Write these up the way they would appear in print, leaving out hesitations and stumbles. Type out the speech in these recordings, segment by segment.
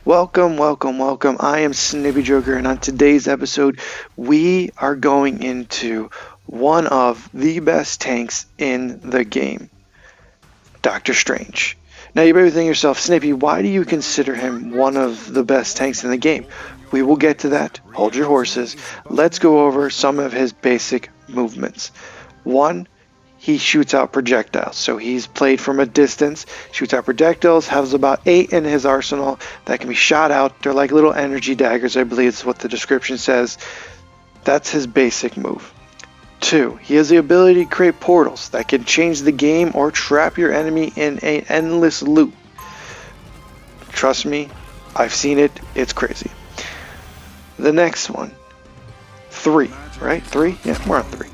Welcome, welcome, welcome. I am Snippy Joker, and on today's episode, we are going into one of the best tanks in the game, Doctor Strange. Now, you better think to yourself, Snippy, why do you consider him one of the best tanks in the game? We will get to that. Hold your horses. Let's go over some of his basic movements. One, he shoots out projectiles. So he's played from a distance, shoots out projectiles, has about 8 in his arsenal that can be shot out. They're like little energy daggers, I believe is what the description says. That's his basic move. 2, he has the ability to create portals that can change the game or trap your enemy in an endless loop. Trust me, I've seen it, it's crazy. The next one, 3, right? 3? Yeah, we're on 3.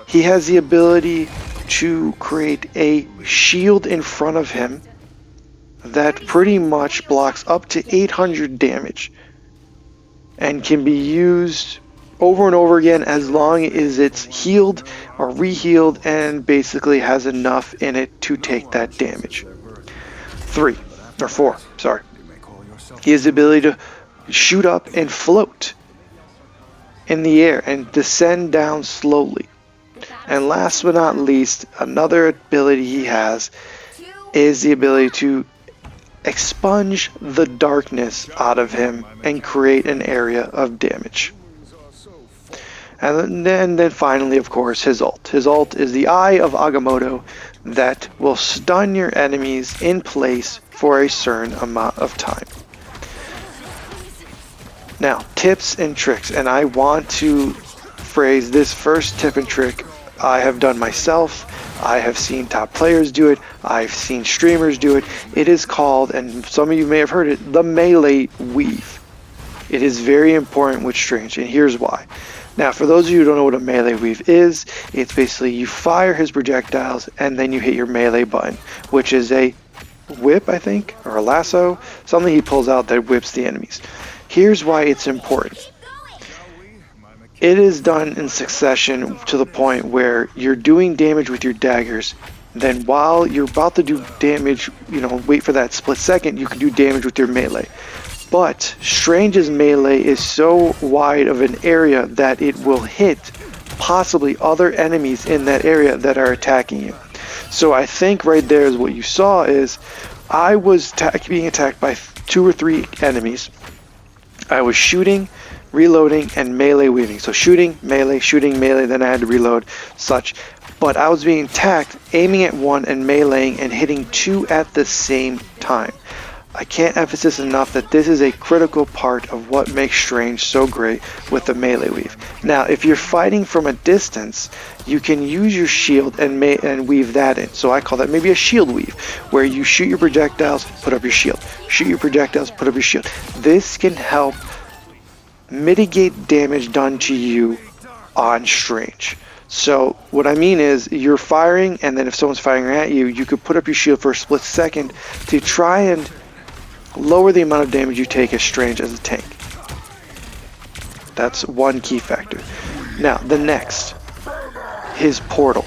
He has the ability to create a shield in front of him that pretty much blocks up to 800 damage and can be used over and over again as long as it's healed or rehealed and basically has enough in it to take that damage. 4, sorry. He has the ability to shoot up and float in the air and descend down slowly. And last but not least, another ability he has is the ability to expunge the darkness out of him and create an area of damage. And then finally, of course, his ult. His ult is the Eye of Agamotto that will stun your enemies in place for a certain amount of time. Now, tips and tricks, and I want to phrase this first tip and trick I have done myself. I have seen top players do it. I've seen streamers do it. It is called, and some of you may have heard it, the melee weave. It is very important with Strange, and here's why. Now, for those of you who don't know what a melee weave is, it's basically you fire his projectiles and then you hit your melee button, which is a whip, I think, or a lasso, something he pulls out that whips the enemies. Here's why it's important. It is done in succession to the point where you're doing damage with your daggers. Then while you're about to do damage, wait for that split second, you can do damage with your melee. But Strange's melee is so wide of an area that it will hit possibly other enemies in that area that are attacking you. So I think right there is what you saw is I was being attacked by 2 or 3 enemies. I was shooting, reloading, and melee weaving. So shooting, melee, then I had to reload, such. But I was being attacked, aiming at 1 and meleeing and hitting 2 at the same time. I can't emphasize enough that this is a critical part of what makes Strange so great with the melee weave. Now, if you're fighting from a distance, you can use your shield and weave that in. So I call that maybe a shield weave, where you shoot your projectiles, put up your shield. Shoot your projectiles, put up your shield. This can help mitigate damage done to you on Strange. So what I mean is you're firing, and then if someone's firing at you, you could put up your shield for a split second to try and lower the amount of damage you take as Strange as a tank. That's one key factor. Now, the next, his portal.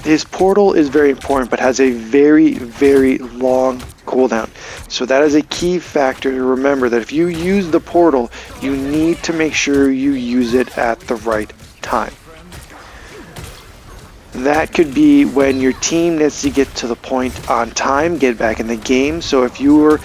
His portal is very important, but has a very, very long cooldown. So that is a key factor to remember, that if you use the portal, you need to make sure you use it at the right time. That could be when your team needs to get to the point on time, get back in the game. So if you were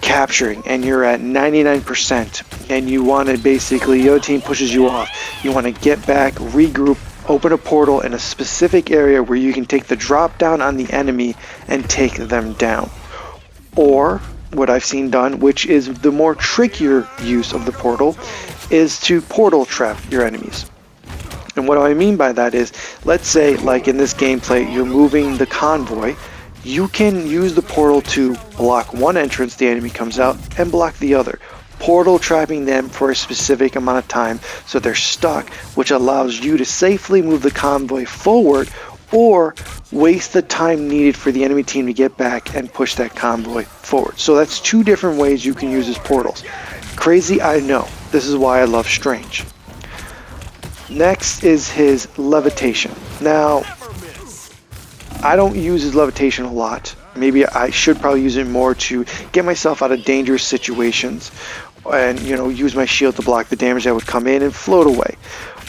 capturing and you're at 99% and you want to basically, your team pushes you off, you want to get back, regroup, open a portal in a specific area where you can take the drop down on the enemy and take them down. Or what I've seen done, which is the more trickier use of the portal, is to portal trap your enemies. And what do I mean by that is, let's say like in this gameplay, you're moving the convoy, you can use the portal to block one entrance, the enemy comes out, and block the other, portal trapping them for a specific amount of time so they're stuck, which allows you to safely move the convoy forward or waste the time needed for the enemy team to get back and push that convoy forward. So that's 2 different ways you can use his portals. Crazy, I know. This is why I love Strange. Next is his levitation. Now, I don't use his levitation a lot, maybe I should probably use it more to get myself out of dangerous situations and, you know, use my shield to block the damage that would come in and float away.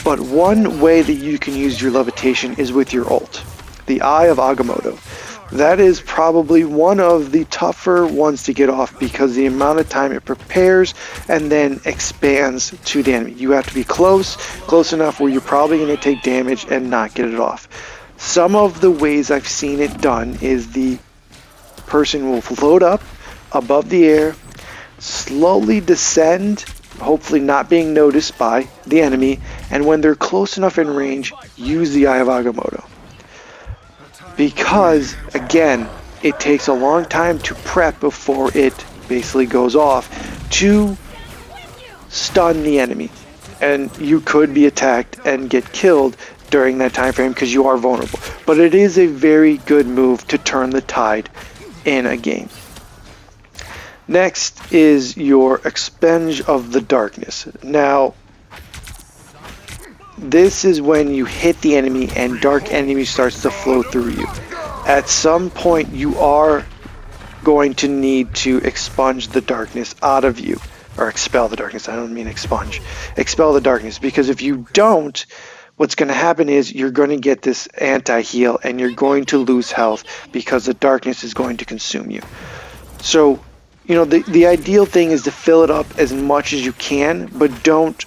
But one way that you can use your levitation is with your ult, the Eye of Agamotto. That is probably one of the tougher ones to get off because the amount of time it prepares and then expands to the enemy. You have to be close enough where you're probably going to take damage and not get it off. Some of the ways I've seen it done is the person will float up above the air, slowly descend, hopefully not being noticed by the enemy, and when they're close enough in range, use the Eye of Agamotto. Because, again, it takes a long time to prep before it basically goes off to stun the enemy. And you could be attacked and get killed during that time frame because you are vulnerable. But it is a very good move to turn the tide in a game. Next is your Expunge of the Darkness. Now, this is when you hit the enemy and dark enemy starts to flow through you. At some point you are going to need to expunge the darkness out of you. Or expel the darkness, I don't mean expunge. Expel the darkness, because if you don't, what's going to happen is you're going to get this anti-heal and you're going to lose health because the darkness is going to consume you. So, you know, the ideal thing is to fill it up as much as you can, but don't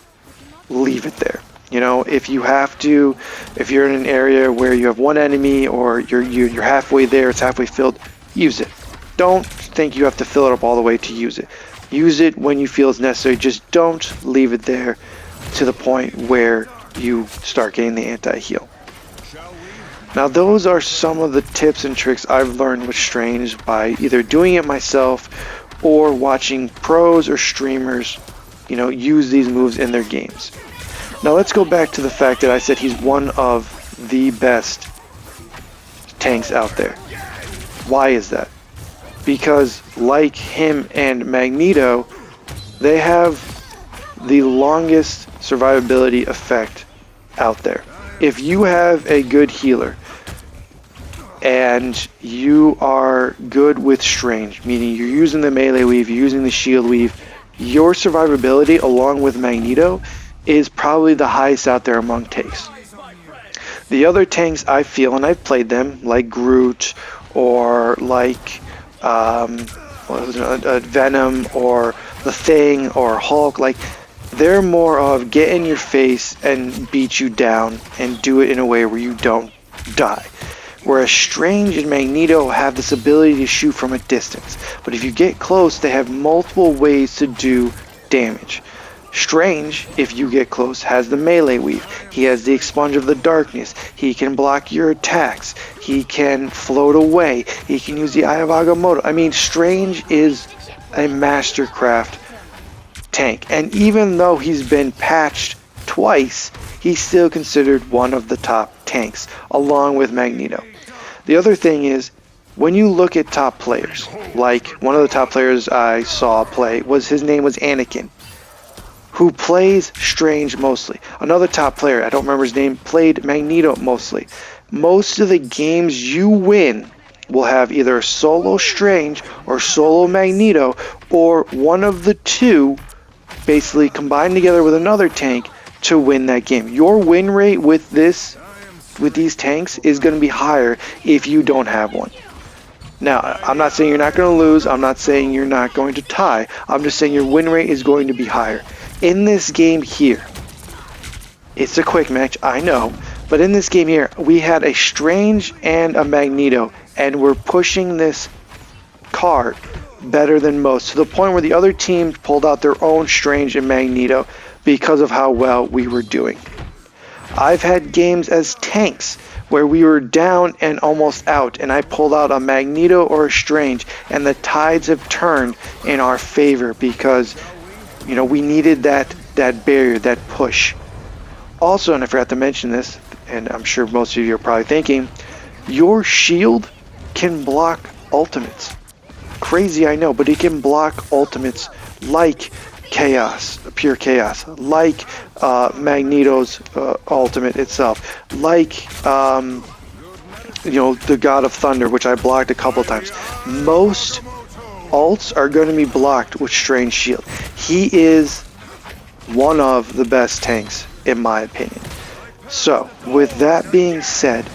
leave it there. You know, if you have to, if you're in an area where you have one enemy or you're halfway there, it's halfway filled, use it. Don't think you have to fill it up all the way to use it. Use it when you feel it's necessary. Just don't leave it there to the point where you start getting the anti-heal. Now, those are some of the tips and tricks I've learned with Strange by either doing it myself or watching pros or streamers, you know, use these moves in their games. Now let's go back to the fact that I said he's one of the best tanks out there. Why is that? Because like him and Magneto, they have the longest survivability effect out there. If you have a good healer and you are good with Strange, meaning you're using the melee weave, you're using the shield weave, your survivability along with Magneto is probably the highest out there among tanks. The other tanks I feel, and I've played them, like Groot or like Venom or The Thing or Hulk, like they're more of get in your face and beat you down and do it in a way where you don't die. Whereas Strange and Magneto have this ability to shoot from a distance, but if you get close, they have multiple ways to do damage. Strange, if you get close, has the melee weave. He has the Expunge of the Darkness. He can block your attacks. He can float away. He can use the Eye of Agamotto. I mean, Strange is a mastercraft tank. And even though he's been patched twice, he's still considered one of the top tanks, along with Magneto. The other thing is, when you look at top players, like one of the top players I saw play, his name was Anakin, who plays Strange mostly. Another top player, I don't remember his name, played Magneto mostly. Most of the games you win will have either a solo Strange or solo Magneto, or one of the two basically combined together with another tank to win that game. Your win rate with these tanks is going to be higher if you don't have one. Now, I'm not saying you're not going to lose. I'm not saying you're not going to tie. I'm just saying your win rate is going to be higher. In this game here, it's a quick match, I know, but in this game here, we had a Strange and a Magneto, and we're pushing this card better than most, to the point where the other team pulled out their own Strange and Magneto because of how well we were doing. I've had games as tanks where we were down and almost out, and I pulled out a Magneto or a Strange, and the tides have turned in our favor because, you know, we needed that barrier, that push. Also, and I forgot to mention this, and I'm sure most of you are probably thinking, your shield can block ultimates. Crazy, I know, but it can block ultimates like Chaos, pure Chaos, like Magneto's ultimate itself, like the God of Thunder, which I blocked a couple times. Most ults are going to be blocked with Strange Shield. He is one of the best tanks, in my opinion. So, with that being said,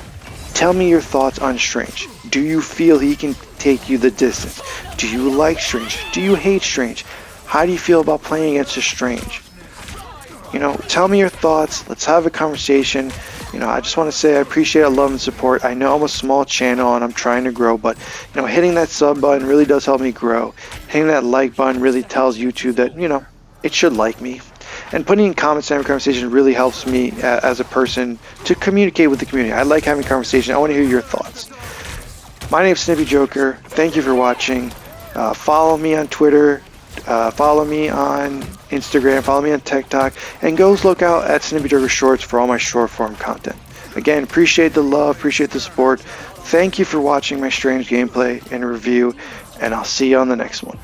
tell me your thoughts on Strange. Do you feel he can take you the distance? Do you like Strange? Do you hate Strange? How do you feel about playing against a Strange? Tell me your thoughts. Let's have a conversation. I just want to say I appreciate the love and support. I know I'm a small channel and I'm trying to grow, but hitting that sub button really does help me grow. Hitting that like button really tells YouTube that it should like me. And putting in comments and having a conversation really helps me as a person to communicate with the community. I like having a conversation. I want to hear your thoughts. My name is Snippy Joker. Thank you for watching. Follow me on Twitter. Follow me on Instagram. Follow me on TikTok. And go look out at Snippy Joker Shorts for all my short form content. Again, appreciate the love. Appreciate the support. Thank you for watching my Strange gameplay and review. And I'll see you on the next one.